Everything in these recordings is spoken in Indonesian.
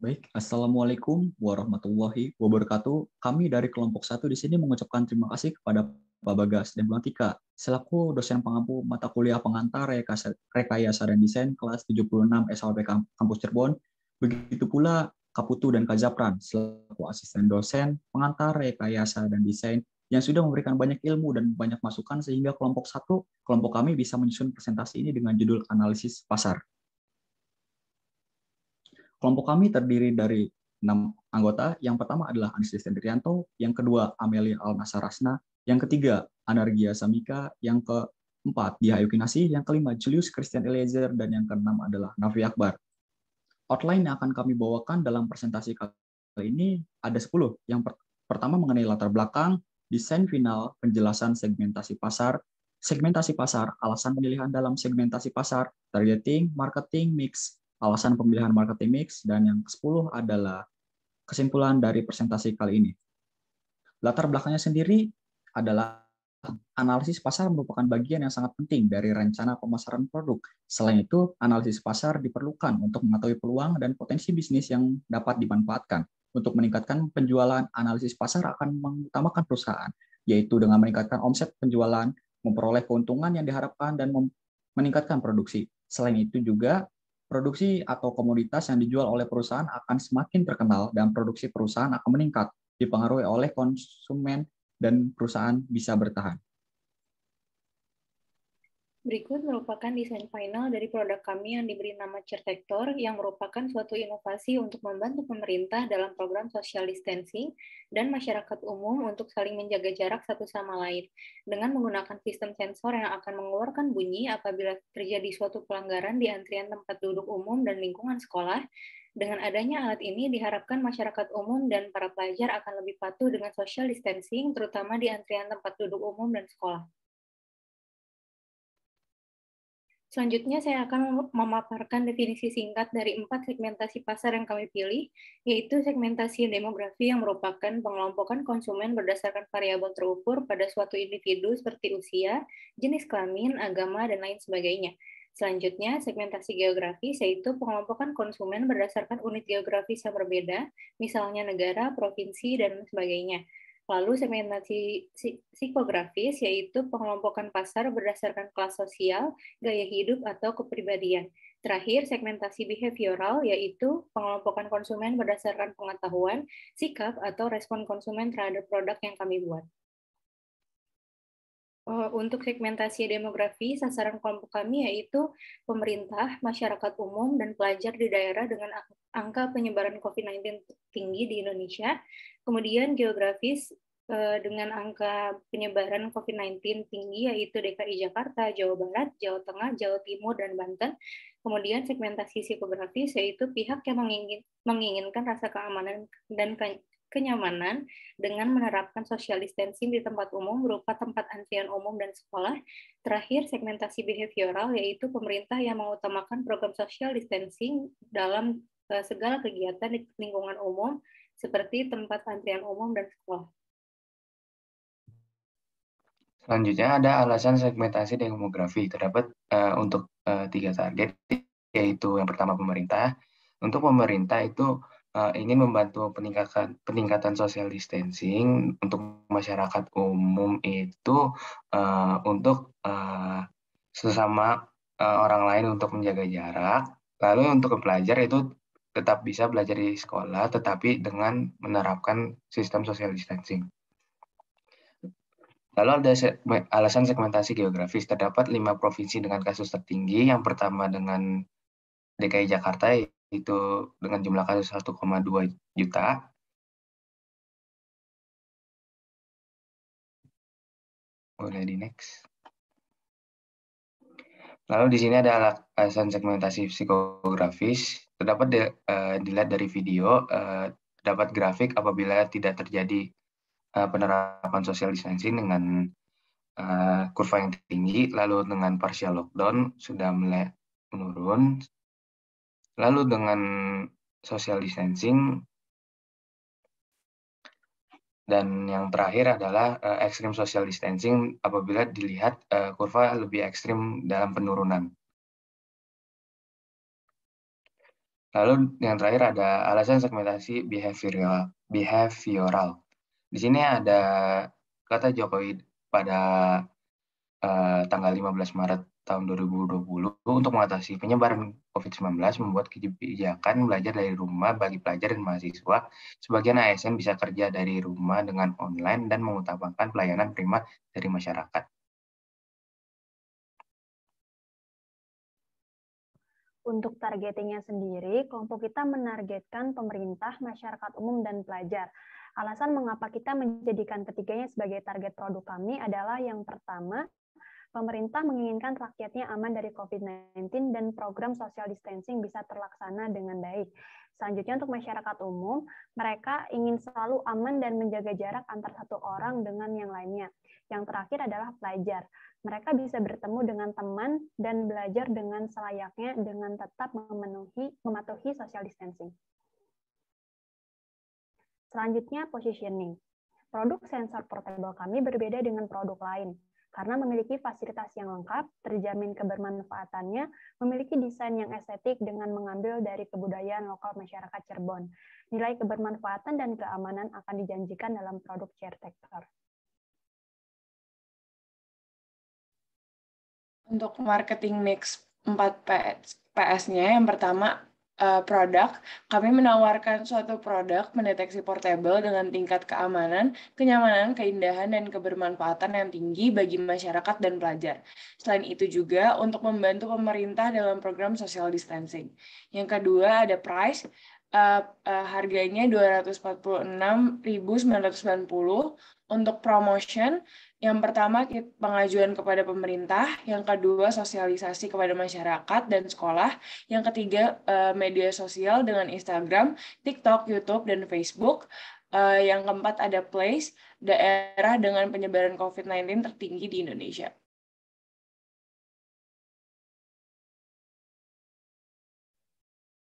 Baik, Assalamualaikum warahmatullahi wabarakatuh. Kami dari kelompok 1 di sini mengucapkan terima kasih kepada Pak Bagas dan Bu Antika selaku dosen pengampu mata kuliah pengantar rekayasa dan desain kelas 76 SHP Kampus Cirebon. Begitu pula Kak Putu dan Kak Zapran selaku asisten dosen pengantar rekayasa dan desain yang sudah memberikan banyak ilmu dan banyak masukan sehingga kelompok 1, kelompok kami bisa menyusun presentasi ini dengan judul analisis pasar. Kelompok kami terdiri dari 6 anggota. Yang pertama adalah Anies Hendrianto, yang kedua Amelia Almasarasna, yang ketiga Anargia Samika, yang keempat Diah Yukinasi, yang kelima Julius Christian Eliezer, dan yang keenam adalah Nafi Akbar. Outline yang akan kami bawakan dalam presentasi kali ini ada 10. Yang pertama mengenai latar belakang, desain final, penjelasan segmentasi pasar, alasan pemilihan dalam segmentasi pasar, targeting, marketing mix, alasan pemilihan marketing mix, dan yang ke-10 adalah kesimpulan dari presentasi kali ini. Latar belakangnya sendiri adalah analisis pasar merupakan bagian yang sangat penting dari rencana pemasaran produk. Selain itu, analisis pasar diperlukan untuk mengetahui peluang dan potensi bisnis yang dapat dimanfaatkan. Untuk meningkatkan penjualan, analisis pasar akan mengutamakan perusahaan, yaitu dengan meningkatkan omset penjualan, memperoleh keuntungan yang diharapkan, dan meningkatkan produksi. Selain itu juga, produksi atau komoditas yang dijual oleh perusahaan akan semakin terkenal dan produksi perusahaan akan meningkat, dipengaruhi oleh konsumen dan perusahaan bisa bertahan. Berikut merupakan desain final dari produk kami yang diberi nama Certektor, yang merupakan suatu inovasi untuk membantu pemerintah dalam program social distancing dan masyarakat umum untuk saling menjaga jarak satu sama lain, dengan menggunakan sistem sensor yang akan mengeluarkan bunyi apabila terjadi suatu pelanggaran di antrian tempat duduk umum dan lingkungan sekolah. Dengan adanya alat ini, diharapkan masyarakat umum dan para pelajar akan lebih patuh dengan social distancing, terutama di antrian tempat duduk umum dan sekolah. Selanjutnya, saya akan memaparkan definisi singkat dari 4 segmentasi pasar yang kami pilih, yaitu segmentasi demografi yang merupakan pengelompokan konsumen berdasarkan variabel terukur pada suatu individu seperti usia, jenis kelamin, agama, dan lain sebagainya. Selanjutnya, segmentasi geografis, yaitu pengelompokan konsumen berdasarkan unit geografis yang berbeda, misalnya negara, provinsi, dan sebagainya. Lalu segmentasi psikografis, yaitu pengelompokan pasar berdasarkan kelas sosial, gaya hidup, atau kepribadian. Terakhir, segmentasi behavioral, yaitu pengelompokan konsumen berdasarkan pengetahuan, sikap, atau respon konsumen terhadap produk yang kami buat. Untuk segmentasi demografi, sasaran kelompok kami yaitu pemerintah, masyarakat umum, dan pelajar di daerah dengan angka penyebaran COVID-19 tinggi di Indonesia. Kemudian geografis dengan angka penyebaran COVID-19 tinggi yaitu DKI Jakarta, Jawa Barat, Jawa Tengah, Jawa Timur, dan Banten. Kemudian segmentasi psikografis yaitu pihak yang menginginkan rasa keamanan dan kenyamanan dengan menerapkan social distancing di tempat umum berupa tempat antrian umum dan sekolah. Terakhir, segmentasi behavioral, yaitu pemerintah yang mengutamakan program social distancing dalam segala kegiatan di lingkungan umum, seperti tempat antrian umum dan sekolah. Selanjutnya ada alasan segmentasi demografi. Terdapat untuk 3 target, yaitu yang pertama pemerintah. Untuk pemerintah itu ingin membantu peningkatan social distancing untuk masyarakat umum itu untuk sesama orang lain untuk menjaga jarak. Lalu untuk pelajar itu tetap bisa belajar di sekolah, tetapi dengan menerapkan sistem social distancing. Lalu ada alasan segmentasi geografis. Terdapat 5 provinsi dengan kasus tertinggi. Yang pertama dengan DKI Jakarta, yaitu dengan jumlah kasus 1,2 juta. Boleh di next. Lalu di sini ada alasan segmentasi psikografis. Terdapat dilihat dari video, terdapat grafik apabila tidak terjadi penerapan social distancing dengan kurva yang tinggi, lalu dengan partial lockdown sudah mulai menurun, lalu dengan social distancing, dan yang terakhir adalah ekstrim social distancing apabila dilihat kurva lebih ekstrim dalam penurunan. Lalu yang terakhir ada alasan segmentasi behavioral. Di sini ada kata Jokowi pada tanggal 15 Maret tahun 2020 untuk mengatasi penyebaran COVID-19 membuat kebijakan belajar dari rumah bagi pelajar dan mahasiswa. Sebagian ASN bisa kerja dari rumah dengan online dan mengutamakan pelayanan prima dari masyarakat. Untuk targetingnya sendiri, kelompok kita menargetkan pemerintah, masyarakat umum, dan pelajar. Alasan mengapa kita menjadikan ketiganya sebagai target produk kami adalah yang pertama, pemerintah menginginkan rakyatnya aman dari COVID-19 dan program social distancing bisa terlaksana dengan baik. Selanjutnya untuk masyarakat umum, mereka ingin selalu aman dan menjaga jarak antar satu orang dengan yang lainnya. Yang terakhir adalah pelajar. Mereka bisa bertemu dengan teman dan belajar dengan selayaknya dengan tetap mematuhi social distancing. Selanjutnya, positioning. Produk sensor portable kami berbeda dengan produk lain karena memiliki fasilitas yang lengkap, terjamin kebermanfaatannya, memiliki desain yang estetik dengan mengambil dari kebudayaan lokal masyarakat Cirebon. Nilai kebermanfaatan dan keamanan akan dijanjikan dalam produk CareTector. Untuk marketing mix 4 PS-nya, yang pertama, produk, kami menawarkan suatu produk mendeteksi portable dengan tingkat keamanan, kenyamanan, keindahan, dan kebermanfaatan yang tinggi bagi masyarakat dan pelajar. Selain itu juga untuk membantu pemerintah dalam program social distancing. Yang kedua ada price, harganya 246.990. Untuk promotion, yang pertama pengajuan kepada pemerintah, yang kedua sosialisasi kepada masyarakat dan sekolah, yang ketiga media sosial dengan Instagram, TikTok, YouTube, dan Facebook, yang keempat ada place, daerah dengan penyebaran COVID-19 tertinggi di Indonesia.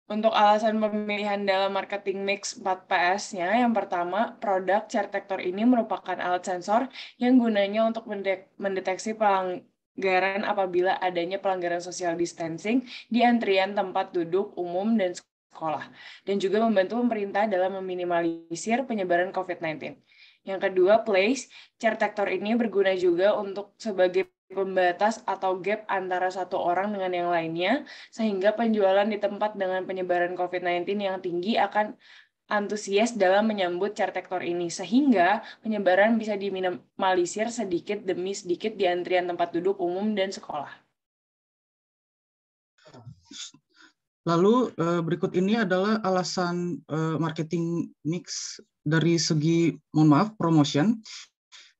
Untuk alasan pemilihan dalam marketing mix 4 PS-nya, yang pertama, produk CareTector ini merupakan alat sensor yang gunanya untuk mendeteksi pelanggaran apabila adanya pelanggaran social distancing di antrian tempat duduk umum dan sekolah, dan juga membantu pemerintah dalam meminimalisir penyebaran COVID-19. Yang kedua, place. CareTector ini berguna juga untuk sebagai pembatas atau gap antara satu orang dengan yang lainnya, sehingga penjualan di tempat dengan penyebaran COVID-19 yang tinggi akan antusias dalam menyambut CareTector ini, sehingga penyebaran bisa diminimalisir sedikit demi sedikit di antrian tempat duduk umum dan sekolah. Lalu berikut ini adalah alasan marketing mix dari segi, mohon maaf, promotion.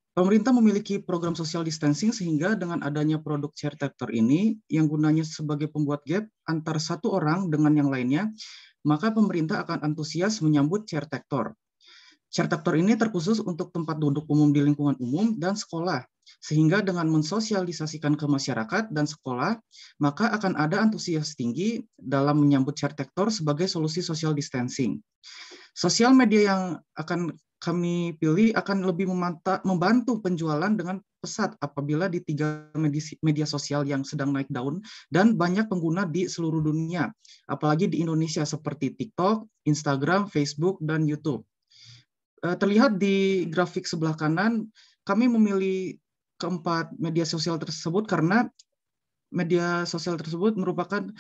Pemerintah memiliki program social distancing sehingga dengan adanya produk CareTector ini yang gunanya sebagai pembuat gap antar satu orang dengan yang lainnya, maka pemerintah akan antusias menyambut CareTector. CareTector ini terkhusus untuk tempat duduk umum di lingkungan umum dan sekolah, sehingga dengan mensosialisasikan ke masyarakat dan sekolah, maka akan ada antusias tinggi dalam menyambut CareTector sebagai solusi social distancing. Sosial media yang akan kami pilih akan lebih membantu penjualan dengan pesat apabila di 3 media sosial yang sedang naik daun dan banyak pengguna di seluruh dunia, apalagi di Indonesia seperti TikTok, Instagram, Facebook, dan YouTube. Terlihat di grafik sebelah kanan, kami memilih keempat media sosial tersebut karena media sosial tersebut merupakan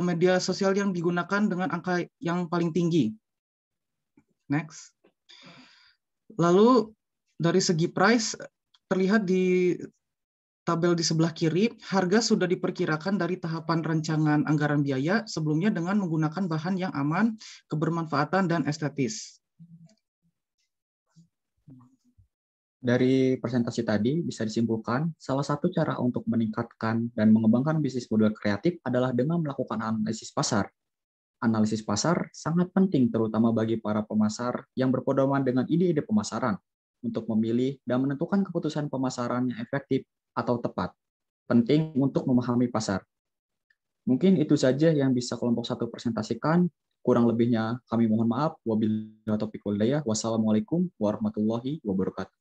media sosial yang digunakan dengan angka yang paling tinggi. Next. Lalu dari segi price, terlihat di tabel di sebelah kiri, harga sudah diperkirakan dari tahapan rancangan anggaran biaya sebelumnya dengan menggunakan bahan yang aman, kebermanfaatan, dan estetis. Dari presentasi tadi bisa disimpulkan, salah satu cara untuk meningkatkan dan mengembangkan bisnis model kreatif adalah dengan melakukan analisis pasar. Analisis pasar sangat penting terutama bagi para pemasar yang berpedoman dengan ide-ide pemasaran untuk memilih dan menentukan keputusan pemasaran yang efektif atau tepat. Penting untuk memahami pasar. Mungkin itu saja yang bisa kelompok 1 presentasikan. Kurang lebihnya kami mohon maaf. Wabillahi taufiq wal hidayah. Wassalamualaikum warahmatullahi wabarakatuh.